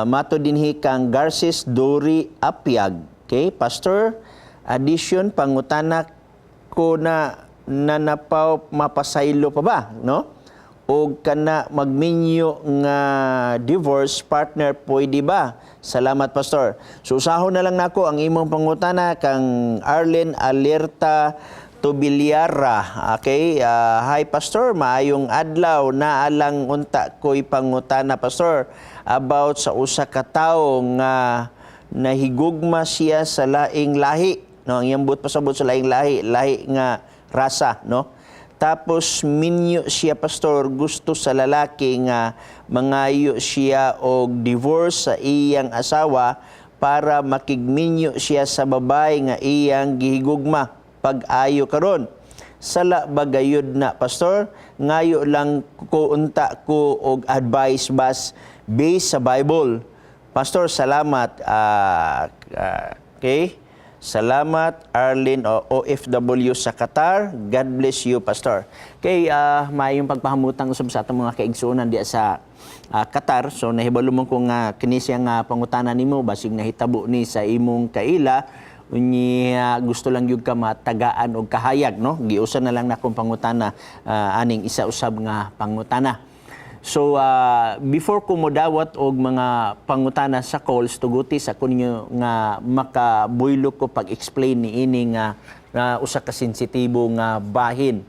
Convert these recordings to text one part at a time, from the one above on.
Mato dinhi kang Garces Dori Apiag. Okay, Pastor, addition pangutana ko na nanapaw mapasaylo pa ba, no? O kana magminyo nga divorce partner pwede ba? Salamat, Pastor. So usahon na lang nako ang imong pangutana kang Arlen Alerta Tobiliara. Okay, hi Pastor, maayong adlaw. Naalang unta ko'y pangutana, Pastor, about sa usa ka tawo nga nahigugma siya sa laing lahi, no? Ang iyang pasabot sa laing lahi, lahi nga rasa, no? Tapos minyo siya, Pastor, gusto sa lalaki nga mangayo siya og divorce sa iyang asawa para makigminyo siya sa babae nga iyang gihigugma pag-ayo karon. Sala bagayod na, Pastor, ngayo lang ko unta ko og advice based sa Bible. Pastor, salamat. Okay. Salamat, Arlene, OFW sa Qatar. God bless you, Pastor. Okay, may yung pagpahamutang usab sa atong mga kaigsuonan diya sa Qatar. So, nahibalo mo kung kini siya nga pangutanan nimo basig nahitabo ni sa imong kaila. Unya gusto lang yun ka matagaan o kahayag, no? Giusa na lang na kung pangutana, aning isa usab nga pangutana. So, before ko modawat og mga pangutana sa calls, tuguti sa kunyo nga makabuylo ko pag-explain ni ini nga usa ka sensitibo nga bahin.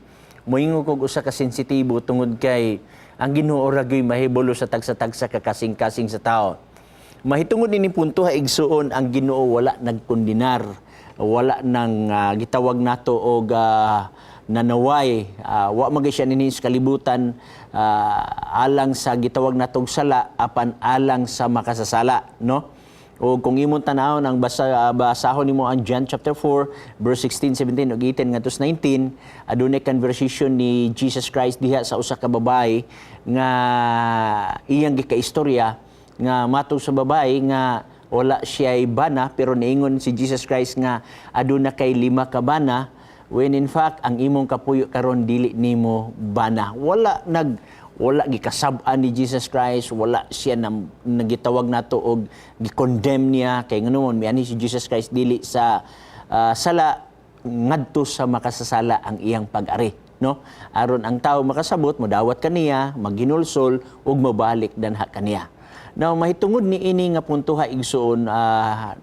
Moingo kog usa ka sensitibo tungod kay ang Ginoo ra gyud mahibalo sa tagsa-tagsa ka kasing-kasing sa tao. Mahitungod ini punto ha igsuon ang Ginoo wala nagkondinar, wala nang gitawag nato og nanaway, wa magay siya nini sa kalibutan alang sa gitawag natong sala apan alang sa makasasala, no? O kung imong tanawon ang basahon nimo ang John chapter 4 verse 16, 17 ug 18 ngadto 19, adunay conversation ni Jesus Christ diha sa usa ka babae nga iyang gikaistorya nga matug sa babae nga wala siya'y bana pero niingon si Jesus Christ nga aduna kay 5 ka bana. When in fact, ang imong kapuyo karon dili nimo bana. Wala gikasab-an ni Jesus Christ, wala siya nagitawag nato og gi-condemn niya kay ngano miani si Jesus Christ dili sa sala ngadto sa makasasala ang iyang pag-ari, no? Aron ang tawo makasabot, modawat kaniya, maghinulsol ug mabalik danha kaniya. Now, mahitungod ni ini nga punto ha igsuon,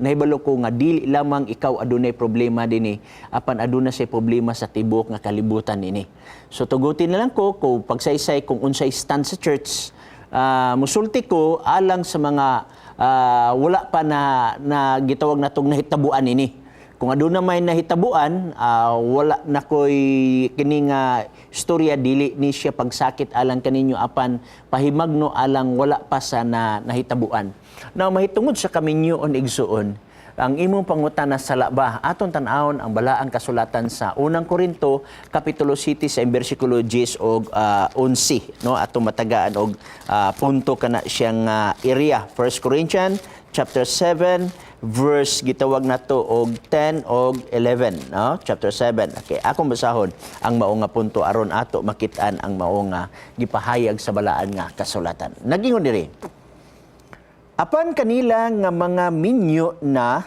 nahibalo ko nga dili lamang ikaw adunay problema dinhi, apan aduna say problema sa tibok nga kalibutan ini. So tugutin na lang ko kung pagsaysay kung unsay stand sa church, musulti ko alang sa mga wala pa na gitawag natong nahitabuan ini. Kung aduna may nahitabuan, wala na ko'y kining istorya dili ni siya pagsakit alang kaninyo apan pahimagno alang wala pa sa nahitabuan. Now, mahitungod sa kaminyo on igsuon, ang imong pangutana sa laba, aton tan-awon ang balaang kasulatan sa unang Korinto, Kapitulo 7 sa bersikulo 10 og 11, no? Ato matagaan og punto kana siyang area. 1 Corinthians chapter 7 verse gitawag nato og 10 og 11, no? Chapter 7. Okay, akong basahon ang mao nga punto aron ato makit-an ang mao nga gipahayag sa balaan nga kasulatan. Nagingon diri. Apan kanila nga mga minyo na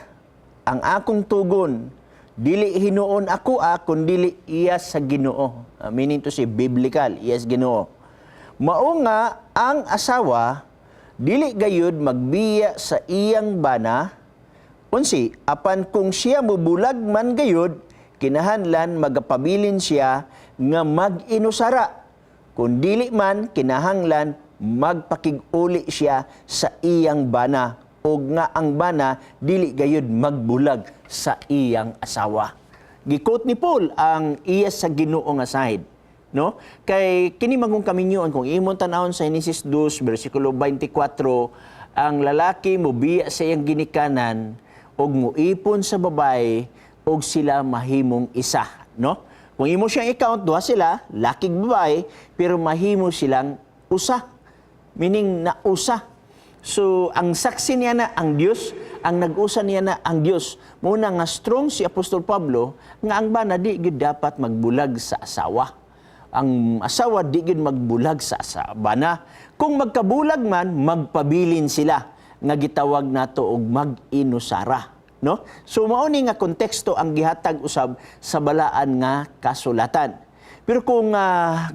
ang akong tugon, dili hinuon ako kun dili iya sa Ginoo. Meaning to say biblical, iya sa Ginoo. Mao nga ang asawa dili gayud magbiya sa iyang bana. Unsi, apan kung siya mubulag man gayud, kinahanglan magapabilin siya nga mag-inusara. Kung dili man, kinahanglan magpakig-uli siya sa iyang bana o nga ang bana dili gayud magbulag sa iyang asawa. Gikot ni Paul ang iya sa Ginoo nga side, no? Kay kini magong kaminyoon kung imong tan-awon sa Genesis 2 bersikulo 24, ang lalaki mobiya sa iyang ginikanan og muipon sa babae og sila mahimong isa, no? Kung imo siyang i-count, duha sila, lakig babae, pero mahimo silang usa. Meaning na usa. So, ang saksi niya na ang Dios, ang nag-usa niya na ang Dios. Muna nga strong si Apostol Pablo nga ang bana di gyud dapat magbulag sa asawa. ang asawa di gyud magbulag sa asawa na. Kung magkabulag man, magpabilin sila nga gitawag nato og mag-inusara, no? So mao ni nga konteksto ang gihatag usab sa balaan nga kasulatan. Pero kung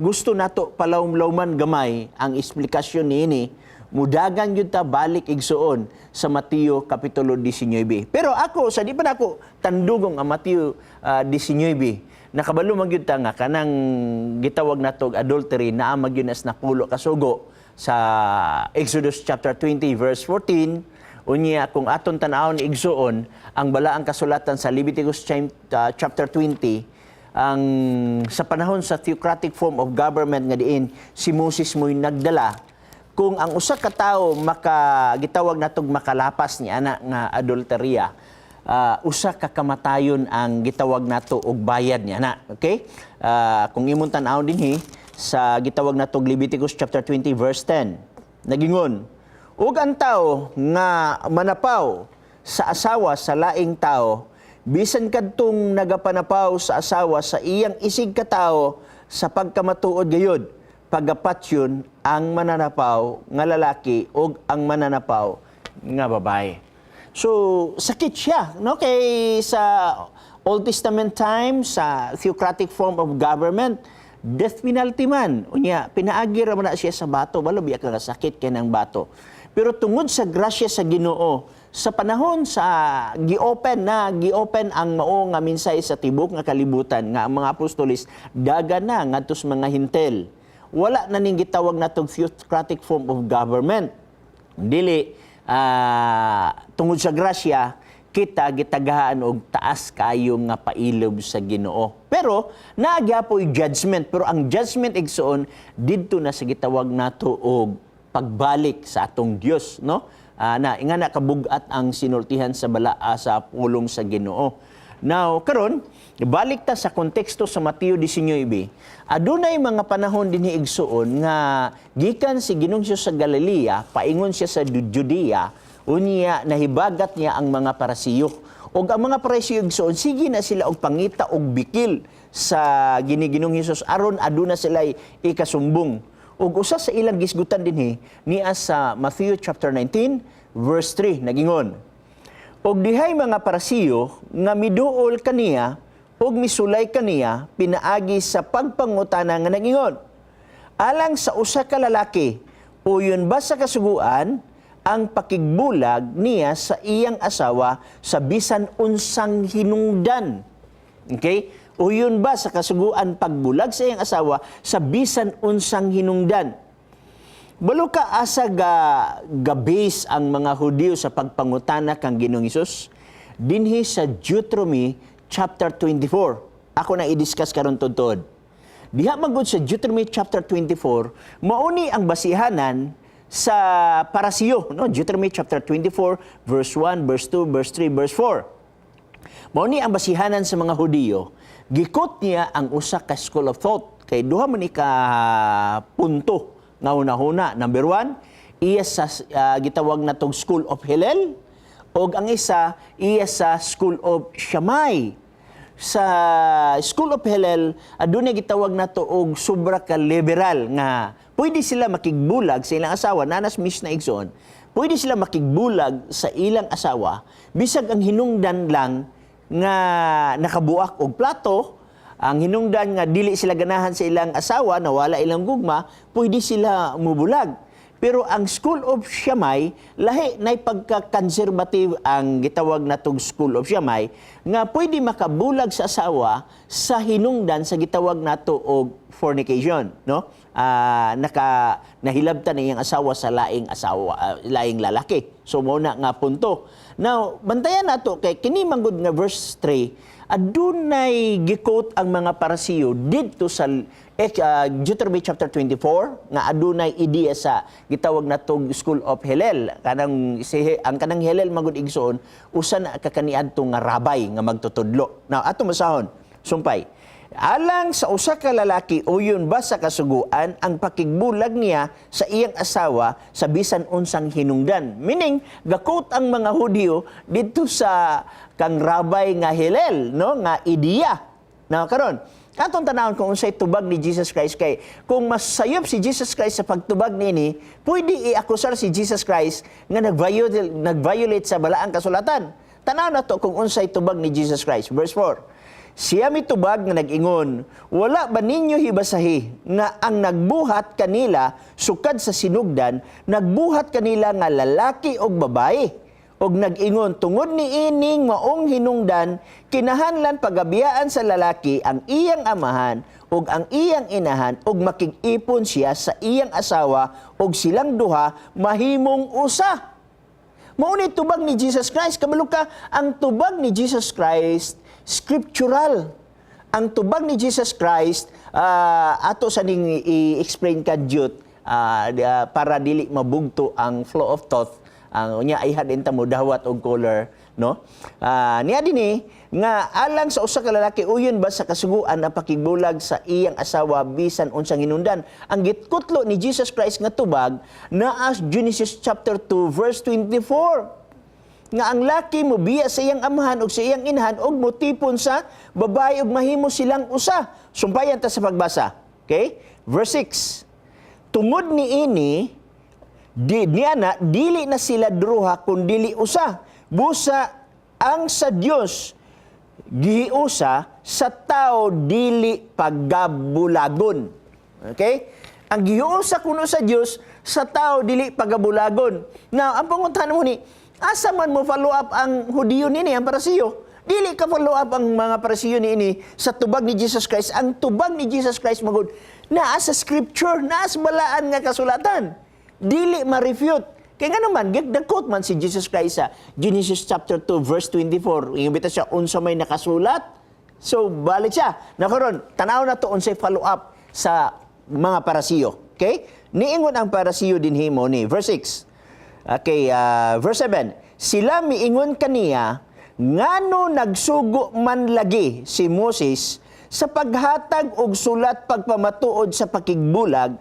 gusto nato palawom-lawman gamay ang eksplikasyon niini, mudagan yun ta balik igsuon sa Mateo Kapitulo 19. Pero ako, sa di pa na ako tandugong ang Mateo 19, nakabalo magyud ta nga kanang gitawag nato adultery naa magyud as napulo kasugo sa Exodus chapter 20 verse 14. Unya kung aton tan-awon igsuon ang balaang kasulatan sa Leviticus chapter 20, ang sa panahon sa theocratic form of government nga diin si Moses mo'y nagdala, kung ang usa ka tawo gitawag natog makalapas ni ana nga adulteria, usa ka kamatayon ang gitawag nato og bayad niya na. Okay? Kung imong tan-awon dinhi sa gitawag natog Leviticus chapter 20 verse 10. Nagingon, ug ang tawo nga manapaw sa asawa sa laing tawo, bisan kadtong nagapanapaw sa asawa sa iyang isig ka tawo sa pagkamatuod gayud, pagapatyon ang mananapaw nga lalaki ug ang mananapaw nga babae. So, sakit siya, no? Kay sa Old Testament time, sa theocratic form of government, death penalty man. Unya, pinaagi ra man na siya sa bato, balo biya ka sakit kay ng bato. Pero tungod sa grasya sa Ginoo, sa panahon sa gi-open ang mao nga minsay sa tibok nga kalibutan nga ang mga apostolis daga na ngadto sa mga hintel. Wala na ning gitawag natong theocratic form of government. Dili tungod sa grasya, kita gitagahan og taas kayo nga pailob sa Ginoo. Pero naagyapoy judgment, pero ang judgment igsoon didto na sa gitawag nato og pagbalik sa atong Dios, no? Na nga nakabugat ang sinultihan sa balaa sa pulong sa Ginoo. Now, karon balik ta sa konteksto sa Mateo 19. Adunay mga panahon dinhi igsuon nga gikan si Ginoong Hesus sa Galilea, paingon siya sa Judea, unya nahibagat niya ang mga Parisiyo. Og ang mga Parisiyo igsuon sige na sila og pangita og bikil sa Ginoong Hesus aron aduna sila ikasumbong. Og usa sa ilang gisgutan dinhi niya sa Matthew chapter 19 verse 3 nagingon, og dihay mga Parisiyo nga miduol kaniya og misulay kaniya pinaagi sa pagpangutana nga nagingon, alang sa usa ka lalaki, uyon ba sa kasuguan ang pakigbulag niya sa iyang asawa sa bisan unsang hinungdan? Okay? Uyon ba sa kasuguan pagbulag sa iyang asawa sa bisan unsang hinungdan? Balo ka asa ga-base ang mga Hudyo sa pagpangutana kang Ginoong Hesus dinhi sa Deuteronomy chapter 24. Ako na i-discuss karon tuntod. Diha magud sa Deuteronomy chapter 24, mauni ang basihanan sa Parisiyo, no? Deuteronomy chapter 24 verse 1, verse 2, verse 3, verse 4. Mauni ang basihanan sa mga Hudyo. Gikot niya ang usa ka school of thought kay duha man ka punto nga una-una. Number 1, iya sa gitawag natong School of Hillel, og ang isa iya sa School of Shammai. Sa School of Hillel adunay gitawag nato og sobra ka liberal nga pwede sila makigbulag sa ilang asawa, nanas mis na igsoon. Pwede sila makigbulag sa ilang asawa bisag ang hinungdan lang nga nakabuak og plato, ang hinungdan nga dili sila ganahan sa ilang asawa, nawala ilang gugma, pwede sila mubulag. Pero ang School of Shammai, lahi na pagka-conservative ang gitawag natong School of Shammai, nga pwede makabulag sa asawa sa hinungdan sa gitawag nato og fornication, no? Nahilabtan na iyang asawa sa laing lalaki. So mao na nga punto. Now, bantayan nato kay kini manggod nga verse 3, adunay gi-quote ang mga Parisiyo didto sa Deuteronomy chapter 24 nga adunay ideya sa gitawag natong School of Hillel. Ang kanang Hillel magud igsoon usa na kakaniadto nga rabay nga magtutudlo. Now ato masahon, sumpay. Alang sa usa ka lalaki uyon ba sa kasuguan ang pakigbulag niya sa iyang asawa sa bisan unsang hinungdan. Meaning gakot ang mga Hudyo didto sa kang rabay nga Hillel, no, nga ideya. Now karon Atong tanawon kung unsay tubag ni Jesus Christ kay kung masayop si Jesus Christ sa pagtubag niini, pwede i-akusar si Jesus Christ nga nag-violate sa balaang kasulatan. Tanaw na to kung unsay tubag ni Jesus Christ. Verse 4. Siya mitubag nga nag-ingon, wala ba ninyo hibasahi nga ang nagbuhat kanila sukad sa sinugdan, nagbuhat kanila nga lalaki o babae? Og nag-ingon, tungod ni ining maong hinungdan, kinahanglan pagabiyaan sa lalaki ang iyang amahan og ang iyang inahan og makig-ipon siya sa iyang asawa og silang duha mahimong usa. Mao ni tubag ni Jesus Christ. Kabalo ka, ang tubag ni Jesus Christ, scriptural. Ang tubag ni Jesus Christ, ato sa ning i-explain kadyot para dili mabugto ang flow of thought. Ang unya ay hadin ta mo dawat og color, no? Niya dinhi nga alang sa usa ka lalaki uyon ba sa kasuguan ang pakigbulag sa iyang asawa bisan unsang hinungdan. Ang gitkutlo ni Jesus Christ nga tubag naa Genesis chapter 2 verse 24. Nga ang laki mo biya sa iyang amahan ug sa iyang inahan ug motipon sa babae ug mahimo silang usa. Sumpayan ta sa pagbasa. Okay? Verse 6. Tungod niini niana dili na sila druha kun dili usa. Busa ang sa Dios gihiusa sa tao dili pagabulagon. Okay? Ang gihiusa kuno sa Dios sa tao dili pagabulagon. Now, ang panguntahan mo ni, asa man mo follow up ang Hudiyo nini, ang Parisiyo? Dili ka follow up ang mga Parisiyo niini sa tubag ni Jesus Christ. Ang tubag ni Jesus Christ magud naa sa scripture, naa sa balaan nga kasulatan. Dili ma-refute. Kaya nga naman, nag-quote man si Jesus Christ sa Genesis chapter 2, verse 24. Ingabita siya, unsa may nakasulat. So, balik siya. Nakaroon, tanaw na to unsay follow-up sa mga Parisiyo. Okay? Niingon ang Parisiyo din himo ni. Verse 6. Okay, verse 7. Sila miingon kaniya, ngano nagsugo man lagi si Moses sa paghatag og sulat pagpamatuod sa pakigbulag,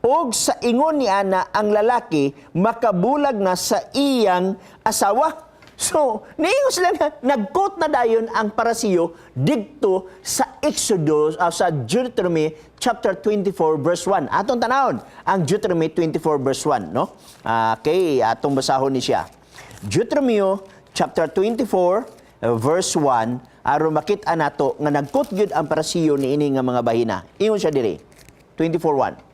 og sa ingon ni ana ang lalaki makabulag na sa iyang asawa. So, niingon sila nga, nag-quote na dayon ang Parisiyo didto sa Exodus, sa Deuteronomy chapter 24 verse 1. Atong tanawon ang Deuteronomy 24 verse 1, no? Okay, atong basahon ni siya. Deuteronomy chapter 24 verse 1, aron makita nato nga nag-quote gyud ang Parisiyo niini nga mga bahina. Ingon siya diri. 24:1.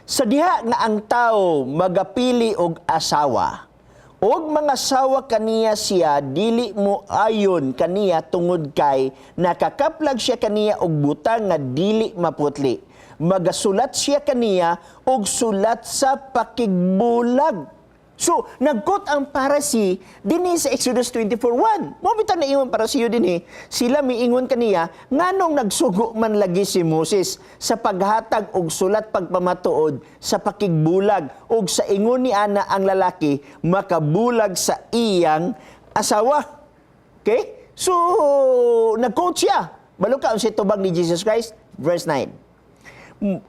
Sa diha nga ang tao magapili og asawa, og mga asawa kaniya siya, dili mo ayon kaniya tungod kay nakakaplag siya kaniya og butang nga dili maputli. Magasulat siya kaniya og sulat sa pakigbulag. So, nagkot ang Parisi dinhi sa Exodus 24:1. Mo bitaw na ingon Parisiyo dinhi, sila miingon kaniya nganong nagsugo man lagi si Moses sa paghatag og sulat pagpamatuod sa pakigbulag og sa ingon ni ana ang lalaki makabulag sa iyang asawa. Okay? So, nagkot siya. Balo ka unsay tubag ni Jesus Christ, verse 9.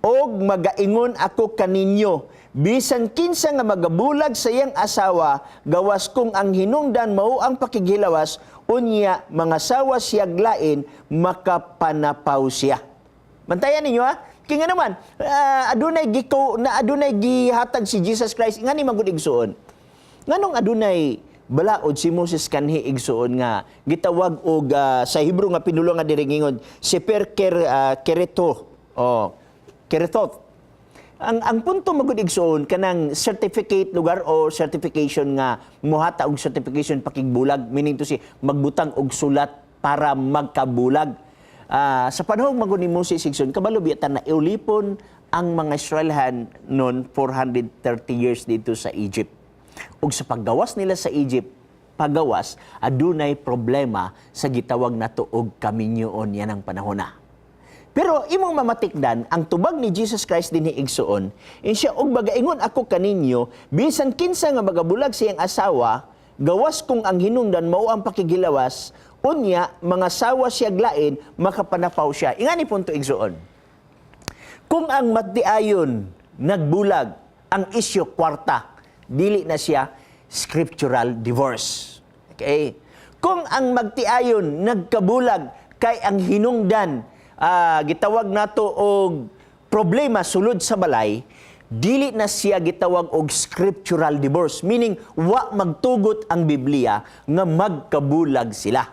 Og magaingon ako kaninyo, bisan kinsa nga magabulag sa iyang asawa, gawas kung ang hinungdan mao ang pakighilawas, unya mga sawa siya glain, makapanapaw siya. Bantayan ninyo ha? Kaya nga naman, adunay gihatag si Jesus Christ, nga ni magud igsuon. Nganong adunay balaod si Moses kanhi igsuon nga gitawag og sa Hebro nga pinulo nga diri ngingon seper kereto o kerethot. Ang punto magud igsuon kanang certificate lugar o certification nga mohata og certification pakigbulag, meaning to si magbutang og sulat para magkabulag. Sa panahon magud ni Moses igsuon kabalo biyatan na iulipon ang mga Israelihan noon 430 years dito sa Egypt. Ug sa paggawas nila sa Egypt, pagawas adunay problema sa gitawag nato og kaminyoon yan ang panahon na. Pero imong mamatikdan ang tubag ni Jesus Christ dinhi igsuon, insya og bagaingon ako kaninyo, bisan kinsa nga magabulag sa iyang asawa, gawas kung ang hinungdan mao ang pakigilawas, unya mga sawa siya glain, makapanapaw siya. Ingani punto igsuon. Kung ang matiayon nagbulag, ang isyu kwarta, dili na siya scriptural divorce. Okay? Kung ang magtiayon nagkabulag kay ang hinungdan gitawag nato og problema sulod sa balay, dili na siya gitawag og scriptural divorce, meaning wa magtugot ang Biblia nga magkabulag sila.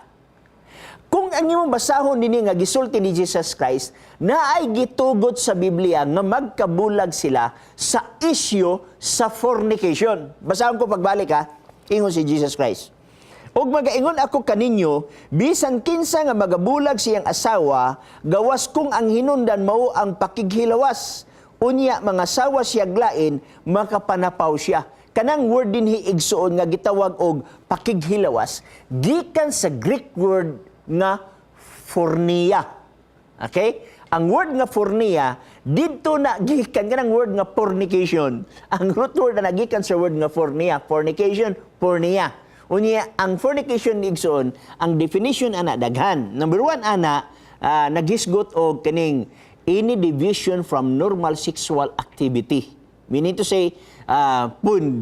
Kung ang imong basahon dinhi nga gisulti ni Jesus Christ, naay gitugot sa Biblia nga magkabulag sila sa issue sa fornication. Basahon ko pagbalik ha, ingon si Jesus Christ. Og magaingon ako kaninyo, bisan kinsa nga magabulag siyang asawa, gawas kung ang hinundan mao ang pakighilawas. Unya mga asawa siya glain, makapanapaw siya. Kanang word din hiigsuon nga gitawag og pakighilawas, gikan sa Greek word nga fornia. Okay? Ang word nga fornia, dito na gikan kanang word nga fornication. Ang root word na nagikan sa word nga fornia, fornication, pornia. Unya, ang fornication igsoon, ang definition ana daghan. Number 1 ana, naghisgot og kaning any deviation from normal sexual activity. Meaning to say,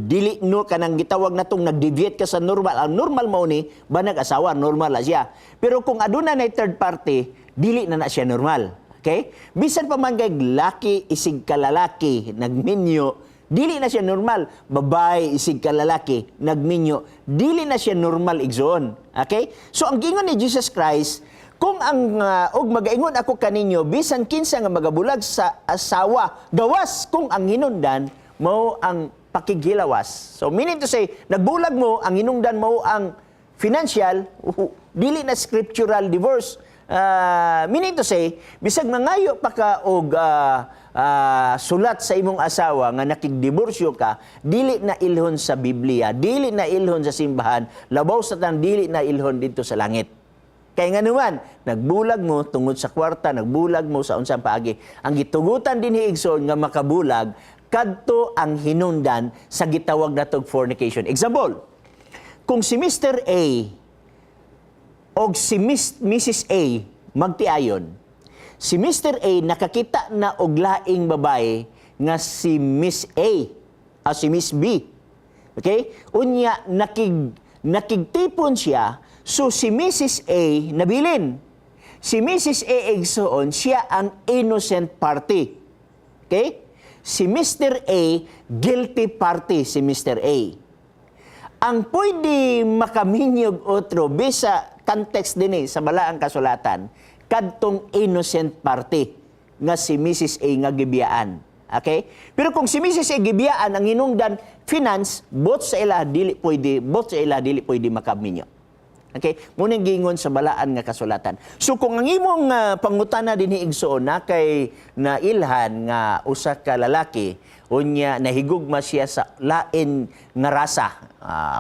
dili no kanang gitawag natong nag-deviate ka sa normal. Ang normal mao ni banag asawa, normal la siya. Pero kung aduna na third party, dili na siya normal. Okay? Bisan pa man kay laki isig kalalaki nagminyo, dili na siya normal. Babae isig kalalaki nagminyo, dili na siya normal igsoon. Okay? So ang gingon ni Jesus Christ, kung ang og magaingon ako kaninyo, bisan kinsa nga magabulag sa asawa, gawas kung ang hinungdan mao ang pakighilawas. So meaning to say, nagbulag mo, ang hinungdan mo ang financial, dili na scriptural divorce. Meaning to say, bisag mangayo pa ka og sulat sa imong asawa nga nakigdiborsyo ka, dili na ilhon sa Biblia, dili na ilhon sa simbahan, labaw sa tan dili na ilhon dito sa langit. Kaya nga naman, nagbulag mo tungod sa kwarta, nagbulag mo sa unsang paagi. Ang gitugutan din hiigsoon nga makabulag, kadto ang hinungdan sa gitawag natog fornication. Example, kung si Mr. A o si Mrs. A magtiayon, si Mr. A nakakita na og laing babae nga si Miss A o si Miss B. Okay? Unya, nakigtipon siya. So, si Mrs. A nabilin. Si Mrs. A igsoon, siya ang innocent party. Okay? Si Mr. A, guilty party si Mr. A. Ang pwede makaminyog otro, bisa context din sa balaang kasulatan, kadtong innocent party nga si Mrs. A nga gibiyaan. Okay? Pero kung si Mrs. A gibiyaan, ang hinungdan finance, both sa ila dili pwede makaminyo. Okay? Munang gingon sa balaan nga kasulatan. So kung ang imong pangutana din hiigsoon na kay nailhan nga usa ka lalaki, unya nahigugma siya sa lain nga rasa.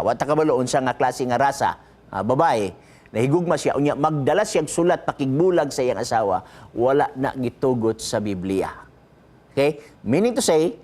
Wa ta kabalo unsa nga klase nga rasa, babae. Nahigugma siya unya magdala siya sulat pakigbulag sa iyang asawa, wala na gitugot sa Biblia. Okay? Meaning to say,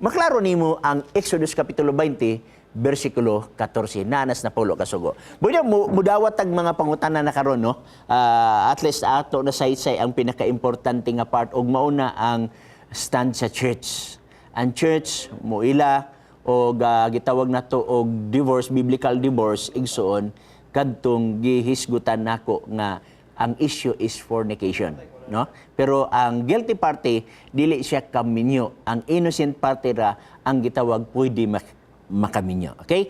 maklaro nimo ang Exodus kapitulo 20 versikulo 14, nanas na pulo kasugo. Bunya mudawat ang mga pangutana na karon no. At least ato na say ang pinaka-importante nga part og mauna ang stand sa church. Ang church moila og gitawag nato og divorce, biblical divorce igsoon kadtong gihisgutan nako nga ang issue is fornication, no? Pero ang guilty party dili siya kaminyo, ang innocent party ra ang gitawag pwede makaminyo. Okay?